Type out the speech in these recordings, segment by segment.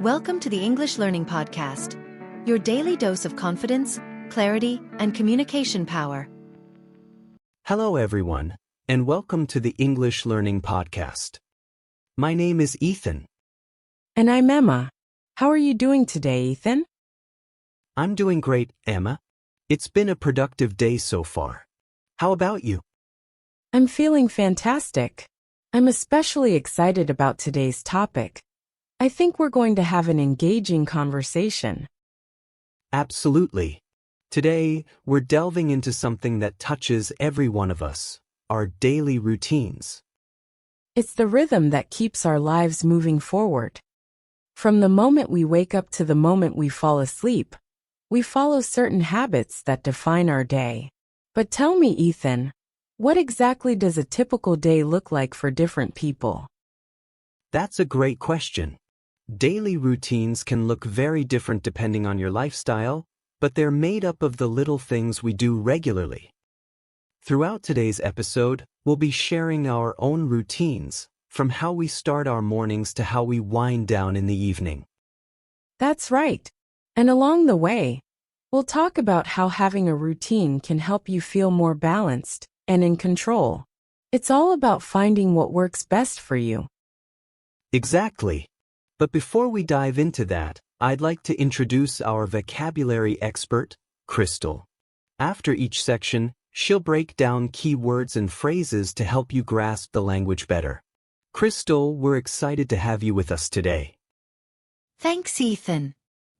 Welcome to the English Learning Podcast, your daily dose of confidence, clarity, and communication power. Hello, everyone, and welcome to the English Learning Podcast. My name is Ethan. And I'm Emma. How are you doing today, Ethan? I'm doing great, Emma. It's been a productive day so far. How about you? I'm feeling fantastic. I'm especially excited about today's topic. I think we're going to have an engaging conversation. Absolutely. Today, we're delving into something that touches every one of us, our daily routines. It's the rhythm that keeps our lives moving forward. From the moment we wake up to the moment we fall asleep, we follow certain habits that define our day. But tell me, Ethan, what exactly does a typical day look like for different people? That's a great question. Daily routines can look very different depending on your lifestyle, but they're made up of the little things we do regularly. Throughout today's episode, we'll be sharing our own routines, from how we start our mornings to how we wind down in the evening. That's right. And along the way, we'll talk about how having a routine can help you feel more balanced and in control. It's all about finding what works best for you. Exactly. But before we dive into that, I'd like to introduce our vocabulary expert, Crystal. After each section, she'll break down key words and phrases to help you grasp the language better. Crystal, we're excited to have you with us today. Thanks, Ethan.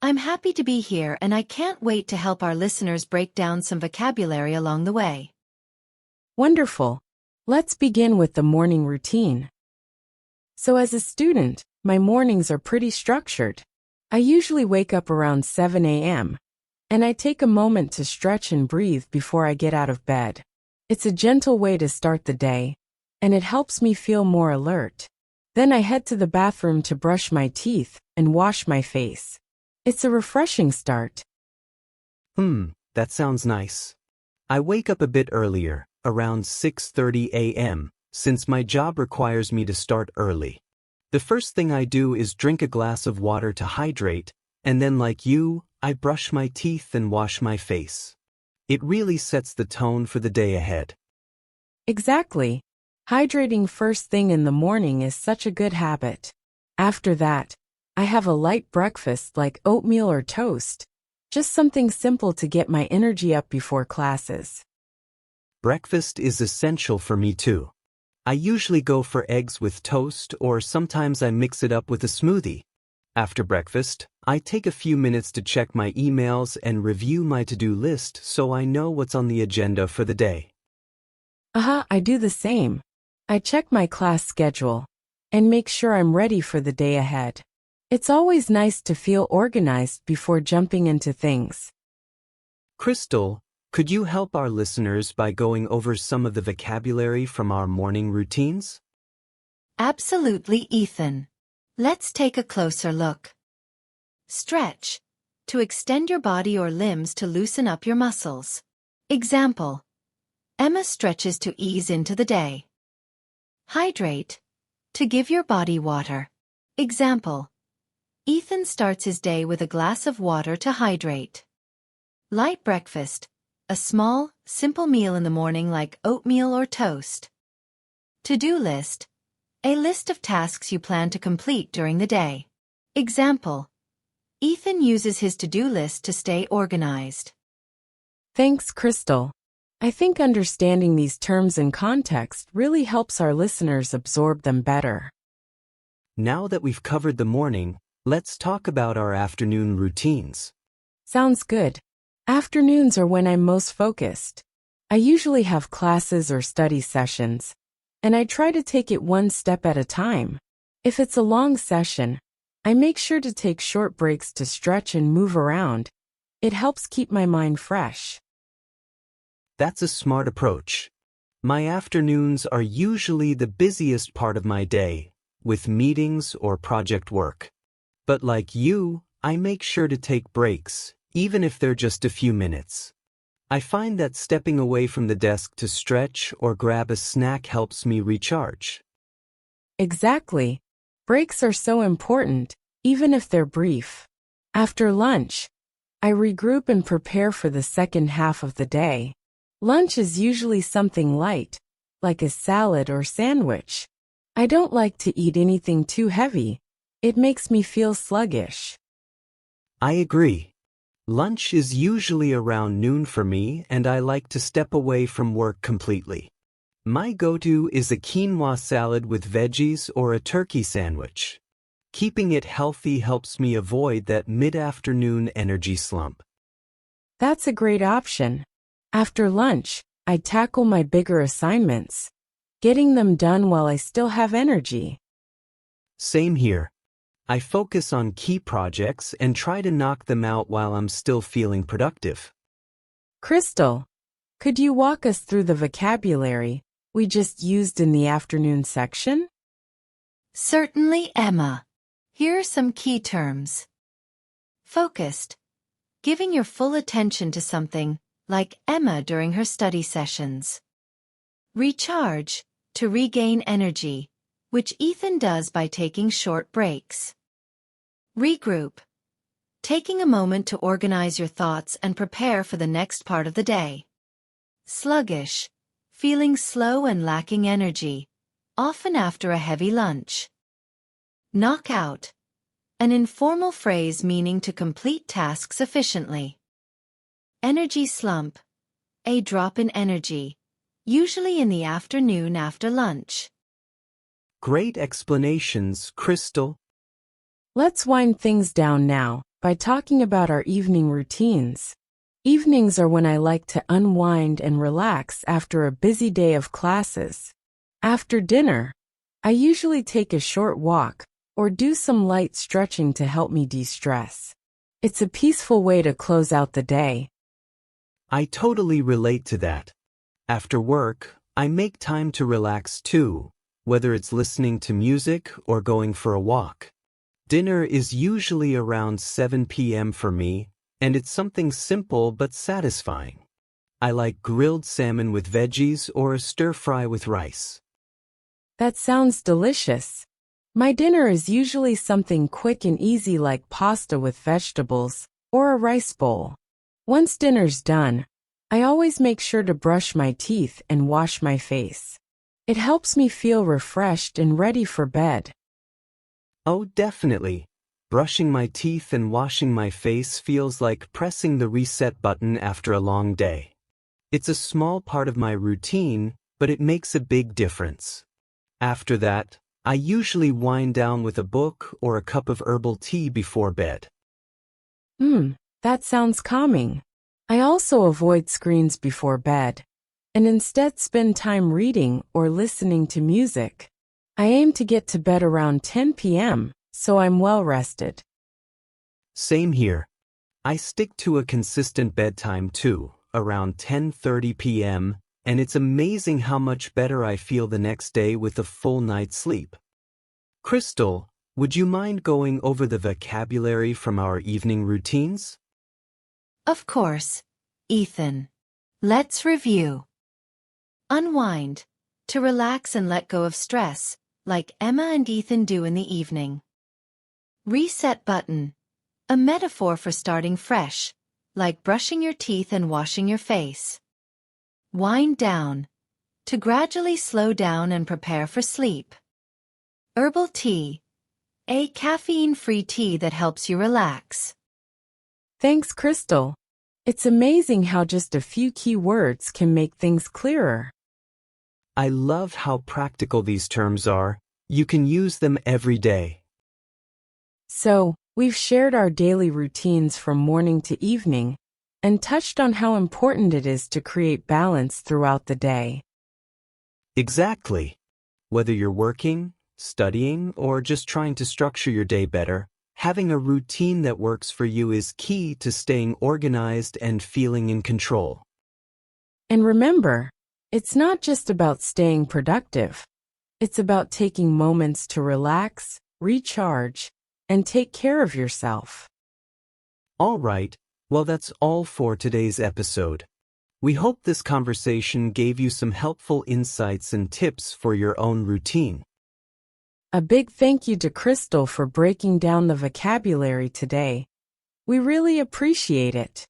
I'm happy to be here and I can't wait to help our listeners break down some vocabulary along the way. Wonderful. Let's begin with the morning routine. So as a student, my mornings are pretty structured. I usually wake up around 7 a.m., and I take a moment to stretch and breathe before I get out of bed. It's a gentle way to start the day, and it helps me feel more alert. Then I head to the bathroom to brush my teeth and wash my face. It's a refreshing start. That sounds nice. I wake up a bit earlier, around 6:30 a.m., since my job requires me to start early. The first thing I do is drink a glass of water to hydrate, and then like you, I brush my teeth and wash my face. It really sets the tone for the day ahead. Exactly. Hydrating first thing in the morning is such a good habit. After that, I have a light breakfast like oatmeal or toast. Just something simple to get my energy up before classes. Breakfast is essential for me too. I usually go for eggs with toast, or sometimes I mix it up with a smoothie. After breakfast, I take a few minutes to check my emails and review my to-do list so I know what's on the agenda for the day. I do the same. I check my class schedule and make sure I'm ready for the day ahead. It's always nice to feel organized before jumping into things. Crystal, could you help our listeners by going over some of the vocabulary from our morning routines? Absolutely, Ethan. Let's take a closer look. Stretch. To extend your body or limbs to loosen up your muscles. Example. Emma stretches to ease into the day. Hydrate. To give your body water. Example. Ethan starts his day with a glass of water to hydrate. Light breakfast. A small, simple meal in the morning like oatmeal or toast. To-do list. A list of tasks you plan to complete during the day. Example. Ethan uses his to-do list to stay organized. Thanks, Crystal. I think understanding these terms in context really helps our listeners absorb them better. Now that we've covered the morning, let's talk about our afternoon routines. Sounds good. Afternoons are when I'm most focused. I usually have classes or study sessions, and I try to take it one step at a time. If it's a long session, I make sure to take short breaks to stretch and move around. It helps keep my mind fresh. That's a smart approach. My afternoons are usually the busiest part of my day, with meetings or project work. But like you, I make sure to take breaks, even if they're just a few minutes. I find that stepping away from the desk to stretch or grab a snack helps me recharge. Exactly. Breaks are so important, even if they're brief. After lunch, I regroup and prepare for the second half of the day. Lunch is usually something light, like a salad or sandwich. I don't like to eat anything too heavy. It makes me feel sluggish. I agree. Lunch is usually around noon for me, and I like to step away from work completely. My go-to is a quinoa salad with veggies or a turkey sandwich. Keeping it healthy helps me avoid that mid-afternoon energy slump. That's a great option. After lunch, I tackle my bigger assignments, getting them done while I still have energy. Same here. I focus on key projects and try to knock them out while I'm still feeling productive. Crystal, could you walk us through the vocabulary we just used in the afternoon section? Certainly, Emma. Here are some key terms. Focused. Giving your full attention to something, like Emma during her study sessions. Recharge. To regain energy, which Ethan does by taking short breaks. Regroup. Taking a moment to organize your thoughts and prepare for the next part of the day. Sluggish. Feeling slow and lacking energy, often after a heavy lunch. Knockout. An informal phrase meaning to complete tasks efficiently. Energy slump. A drop in energy, usually in the afternoon after lunch. Great explanations, Crystal. Let's wind things down now by talking about our evening routines. Evenings are when I like to unwind and relax after a busy day of classes. After dinner, I usually take a short walk or do some light stretching to help me de-stress. It's a peaceful way to close out the day. I totally relate to that. After work, I make time to relax too, whether it's listening to music or going for a walk. Dinner is usually around 7 p.m. for me, and it's something simple but satisfying. I like grilled salmon with veggies or a stir-fry with rice. That sounds delicious. My dinner is usually something quick and easy like pasta with vegetables or a rice bowl. Once dinner's done, I always make sure to brush my teeth and wash my face. It helps me feel refreshed and ready for bed. Oh, definitely. Brushing my teeth and washing my face feels like pressing the reset button after a long day. It's a small part of my routine, but it makes a big difference. After that, I usually wind down with a book or a cup of herbal tea before bed. That sounds calming. I also avoid screens before bed, and instead spend time reading or listening to music. I aim to get to bed around 10 p.m., so I'm well rested. Same here. I stick to a consistent bedtime too, around 10:30 p.m., and it's amazing how much better I feel the next day with a full night's sleep. Crystal, would you mind going over the vocabulary from our evening routines? Of course, Ethan. Let's review. Unwind. To relax and let go of stress, like Emma and Ethan do in the evening. Reset button. A metaphor for starting fresh, like brushing your teeth and washing your face. Wind down. To gradually slow down and prepare for sleep. Herbal tea. A caffeine-free tea that helps you relax. Thanks, Crystal. It's amazing how just a few key words can make things clearer. I love how practical these terms are. You can use them every day. So, we've shared our daily routines from morning to evening and touched on how important it is to create balance throughout the day. Exactly. Whether you're working, studying, or just trying to structure your day better, having a routine that works for you is key to staying organized and feeling in control. And remember, it's not just about staying productive. It's about taking moments to relax, recharge, and take care of yourself. All right, well, that's all for today's episode. We hope this conversation gave you some helpful insights and tips for your own routine. A big thank you to Crystal for breaking down the vocabulary today. We really appreciate it.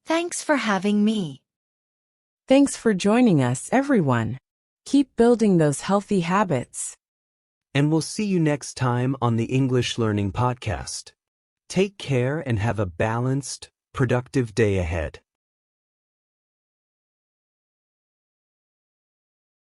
Thanks for having me. Thanks for joining us, everyone. Keep building those healthy habits. And we'll see you next time on the English Learning Podcast. Take care and have a balanced, productive day ahead.